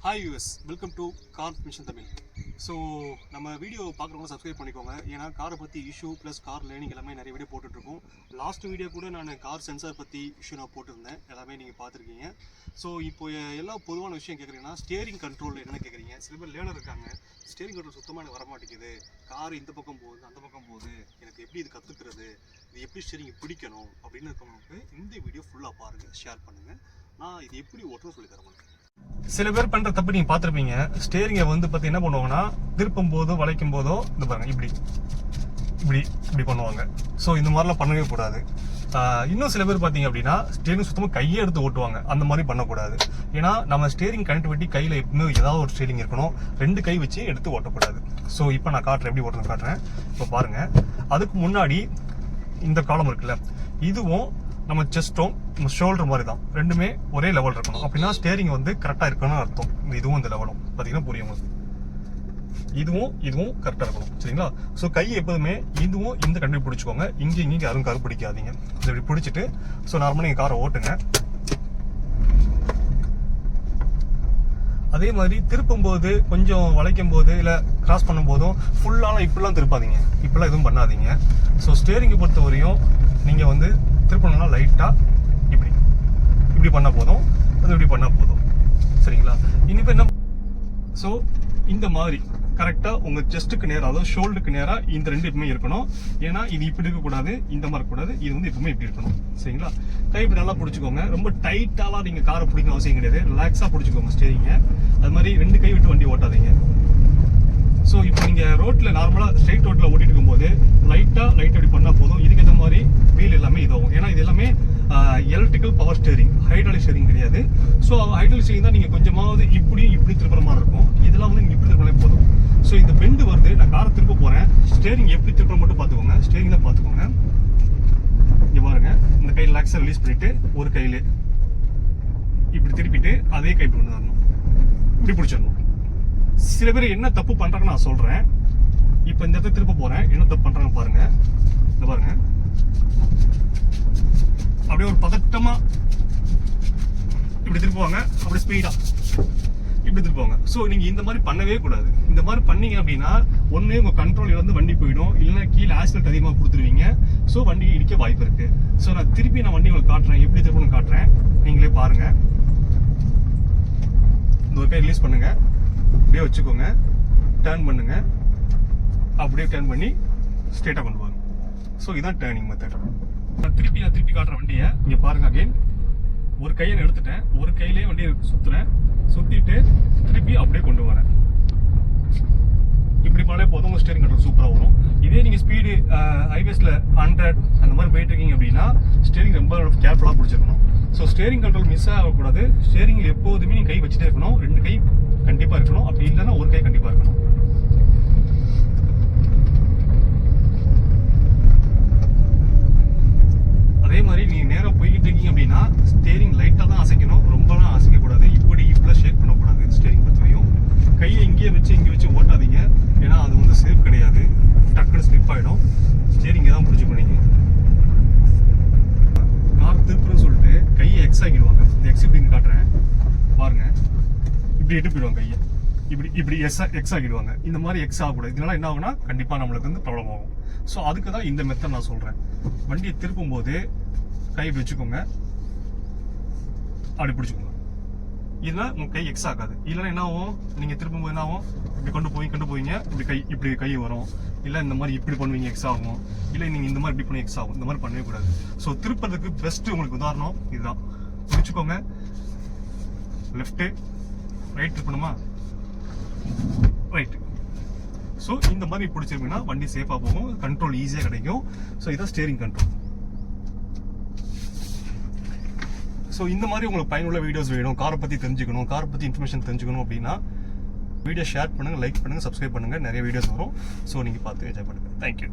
Hi US, welcome to car mission Tamil. So நம்ம video பார்க்குறவங்க subscribe பண்ணிக்கோங்க. ஏன்னா காரை பற்றி இஷ்யூ ப்ளஸ் கார் லேர்னிங் எல்லாமே நிறைய வீடியோ போட்டுட்ருக்கோம். லாஸ்ட் வீடியோ கூட நான் கார் சென்சார் பற்றி இஷ்யூ நான் போட்டிருந்தேன், எல்லாமே நீங்கள் பார்த்துருக்கீங்க. ஸோ இப்போ எல்லா பொதுவான விஷயம் கேட்குறீங்கன்னா ஸ்டியரிங் கண்ட்ரோல் என்ன கேட்குறீங்க. சில பேர் லேர்னர் இருக்காங்க, ஸ்டியரிங் கண்ட்ரோல் சுத்தமாக வர மாட்டேங்குது, கார் இந்த பக்கம் போகுது அந்த பக்கம் போகுது, எனக்கு எப்படி இது கற்றுக்கிறது, இது எப்படி ஸ்டியரிங் பிடிக்கணும் அப்படின்னு இருக்கவங்களுக்கு இந்த வீடியோ ஃபுல்லாக பாருங்கள், ஷேர் பண்ணுங்கள். நான் இது எப்படி ஓட்டணும் சொல்லி தரேன். சில பேர் பண்ற தப்பு நீங்க பாத்திருப்பீங்க. ஸ்டேரிங்கை பார்த்து என்ன பண்ணுவாங்கன்னா, திருப்பும் போதோ வளைக்கும் போதோ இந்த பாருங்க இப்படி இப்படி இப்படி பண்ணுவாங்க. ஸோ இந்த மாதிரிலாம் பண்ணவே கூடாது. இன்னும் சில பேர் பார்த்தீங்க அப்படின்னா ஸ்டேரிங் சுத்தமாக கையே எடுத்து ஓட்டுவாங்க. அந்த மாதிரி பண்ணக்கூடாது. ஏன்னா நம்ம ஸ்டேரிங் கனெக்டிவிட்டி கையில் எப்பவுமே ஏதாவது ஒரு ஸ்டேரிங் இருக்கணும், ரெண்டு கை வச்சு எடுத்து ஓட்டக்கூடாது. ஸோ இப்போ நான் காட்டுறேன், எப்படி ஓட்டுறது காட்டுறேன். இப்போ பாருங்க, அதுக்கு முன்னாடி இந்த காலம் இருக்குல்ல, இதுவும் நம்ம செஸ்டும் நம்ம ஷோல்டர் மாதிரி தான், ரெண்டுமே ஒரே லெவல் இருக்கணும். அப்படின்னா ஸ்டேரிங் கரெக்டாக இருக்கணும்னு அர்த்தம். இதுவும் இந்த லெவலும் பார்த்தீங்கன்னா புரியும். இதுவும் கரெக்டாக இருக்கணும், சரிங்களா? ஸோ கை எப்போதுமே இதுவும் இந்த கண்டு பிடிச்சிக்கோங்க. இங்கேயும் யாரும் கரு பிடிக்காதீங்க. இப்படி பிடிச்சிட்டு ஸோ நார்மலாக நீங்கள் காரை ஓட்டுங்க. அதே மாதிரி திருப்பும் போது, கொஞ்சம் வளைக்கும் போது, இல்லை கிராஸ் பண்ணும் போதும் ஃபுல்லாலாம் இப்படிலாம் திருப்பாதீங்க, இப்படிலாம் எதுவும் பண்ணாதீங்க. ஸோ ஸ்டேரிங்கை பொறுத்த வரையும் நீங்கள் திருப்பணும்னா லைட்டாக இப்படி பண்ணால் போதும், அது இப்படி பண்ணால் போதும், சரிங்களா? இனிப்போ என்ன, ஸோ இந்த மாதிரி கரெக்டாக உங்கள் செஸ்ட்டுக்கு நேராக, அதாவது ஷோல்டருக்கு நேராக இந்த ரெண்டு எப்பவுமே இருக்கணும். ஏன்னா இது இப்படி இருக்கக்கூடாது, இந்த மாதிரி இருக்கக்கூடாது, இது எப்பவுமே இப்படி இருக்கணும், சரிங்களா? கை இப்படி நல்லா பிடிச்சிக்கோங்க. ரொம்ப டைட்டாலாம் நீங்கள் காரை பிடிக்கணும் அவசியம் கிடையாது, ரிலாக்ஸாக பிடிச்சிக்கோங்க ஸ்டேரிங்க. அது மாதிரி ரெண்டு கை விட்டு வண்டி ஓட்டாதீங்க. ஸோ இப்போ நீங்கள் ரோட்டில் நார்மலாக ஸ்ட்ரெயிட் ரோட்டில் ஓட்டிட்டு இருக்கும்போது லைட் அப்படி பண்ணால் போதும். இதுக்கு ஏற்ற மாதிரி வீல் எல்லாமே இதாகும். ஏன்னா இது எல்லாமே electrical power steering, hydraulic steering கிடையாது. ஸோ ஹைட்ராலிக் ஸ்டேரிங் தான் நீங்கள் கொஞ்சமாவது இப்படி திருப்புற மாதிரி இருக்கும். இதெல்லாம் நீங்கள் இப்படி திருப்பினாலே போதும். ஸோ இந்த பெண்டு வருது, நான் காரை திருப்ப போகிறேன், ஸ்டேரிங் எப்படி திருப்ப மட்டும் பார்த்துக்கோங்க, ஸ்டேரிங் தான் பார்த்துக்கோங்க. இங்கே பாருங்க, இந்த கை ரிலாக்ஸாக ரிலீஸ் பண்ணிட்டு ஒரு கையில் இப்படி திருப்பிட்டு அதே கை கொண்டு வரணும், இப்படி பிடிச்சிடணும். சில பேர் என்ன தப்பு பண்றாங்கன்னு நான் சொல்றேன். இப்ப இந்த இடத்துல திருப்ப போறேன், என்ன தப்பு பண்றாங்க பாருங்க. இந்த பாருங்க, அப்படியே ஒரு பதட்டமா இப்படி திருப்புவாங்க, அப்படி ஸ்பீடா இப்படி திருப்புவாங்க. ஸோ நீங்க இந்த மாதிரி பண்ணவே கூடாது. இந்த மாதிரி பண்ணீங்க அப்படின்னா ஒண்ணு உங்க கண்ட்ரோல் வண்டி போயிடும், இல்லைன்னா கீழே ஆக்சிடென்ட் அதிகமாக கொடுத்துருவீங்க. ஸோ வண்டி இடிக்க வாய்ப்பு இருக்கு. ஸோ நான் திருப்பி வண்டி உங்களுக்கு காட்டுறேன், எப்படி திருப்பணும்னு காட்டுறேன், நீங்களே பாருங்க. இந்த ஒரு கை ரிலீஸ் பண்ணுங்க, அப்படியே வச்சுக்கோங்க, டர்ன் பண்ணுங்க, அப்படியே டர்ன் பண்ணி ஸ்ட்ரெயிட்டாக கொண்டு வாங்க. ஸோ இதான் டர்னிங் மெத்தட். நான் திருப்பி காட்டுற வண்டியை இங்கே பாருங்க. அகைன் ஒரு கையை எடுத்துட்டேன், ஒரு கையிலே வண்டியை சுற்றுறேன், சுற்றிட்டு திருப்பி அப்படியே கொண்டு வரேன். இப்படி பண்ணாலே போதும், உங்கள் ஸ்டேரிங் கண்ட்ரோல் சூப்பராக வரும். இதே நீங்கள் ஸ்பீடு ஹைவேஸில் 100 அந்த மாதிரி போயிட்டு இருக்கீங்க அப்படின்னா ஸ்டேரிங் ரொம்ப கேர்ஃபுல்லாக பிடிச்சிருக்கணும். ஸோ ஸ்டேரிங் கண்ட்ரோல் மிஸ் ஆகக்கூடாது. ஸ்டேரிங்கில் எப்போதுமே நீங்கள் கை வச்சுட்டே இருக்கணும், ரெண்டு கை கண்டிப்பா இருக்கணும். அப்படி இல்லைன்னா ஒரு கை கண்டிப்பா இருக்கணும். அதே மாதிரி நீங்க நேரம் போய்கிட்டு இருக்கீங்க அப்படின்னா ஸ்டேரிங் லைட்டா தான் அசைக்கணும், ரொம்பலாம் அசைக்க கூடாது. இப்படிலாம் ஷேக் பண்ணக்கூடாது. ஸ்டேரிங் பொறுத்தவரையும் கையை இங்கே வச்சு ஓட்டாதீங்க. ஏன்னா அது சேஃப் கிடையாது, டக்குனு ஸ்லிப் ஆயிடும். ஸ்டேரிங் தான் பிடிச்சி பண்ணீங்க. கார் திருப்புன்னு சொல்லிட்டு கையை எக்ஸ் ஆக்கிடுவாங்க. இந்த எக்ஸ் இப்படின்னு காட்டுறேன் பாருங்க, இப்படி எட்டு போயிடுவாங்க கையை, இப்படி எக்ஸ் ஆகிடுவாங்க. இந்த மாதிரி எக்ஸ் ஆகக்கூடாது. இதனால என்ன ஆகுனா கண்டிப்பா நம்மளுக்கு ப்ராப்ளம் ஆகும். ஸோ அதுக்கு தான் இந்த மெத்தட் நான் சொல்றேன். வண்டியை திருப்பும் போது கை வச்சுக்கோங்க, அப்படி பிடிச்சிக்கோங்க. இதெல்லாம் உங்க கை எக்ஸ் ஆகாது. இல்லைன்னா என்ன ஆகும், நீங்க திருப்பும் போது என்ன ஆகும், இப்படி கொண்டு போவீங்க, இப்படி கை வரும். இல்லை இந்த மாதிரி இப்படி பண்ணுவீங்க, எக்ஸ் ஆகும். இல்லை நீங்க இந்த மாதிரி இப்படி பண்ணி எக்ஸ் ஆகும். இந்த மாதிரி பண்ணவே கூடாது. ஸோ திருப்பதுக்கு பெஸ்ட் உங்களுக்கு உதாரணம் இதுதான். பிடிச்சிக்கோங்க, லெஃப்ட் ரைட் திருப்பணுமா, ரைட். ஸோ இந்த மாதிரி பிடிச்சிருக்குன்னா வண்டி சேஃபாக போகும், கண்ட்ரோல் ஈஸியாக கிடைக்கும். ஸோ இதான் ஸ்டேரிங் கண்ட்ரோல். ஸோ இந்த மாதிரி உங்களுக்கு பயனுள்ள வீடியோஸ் வேணும், காரை பற்றி தெரிஞ்சுக்கணும், காரை பற்றி இன்ஃபர்மேஷன் தெரிஞ்சுக்கணும் அப்படின்னா வீடியோ ஷேர் பண்ணுங்கள், லைக் பண்ணுங்கள், சப்ஸ்கிரைப் பண்ணுங்கள். நிறைய வீடியோஸ் வரும். ஸோ நீங்கள் பார்த்து என்ஜாய் பண்ணுங்கள். தேங்க்யூ.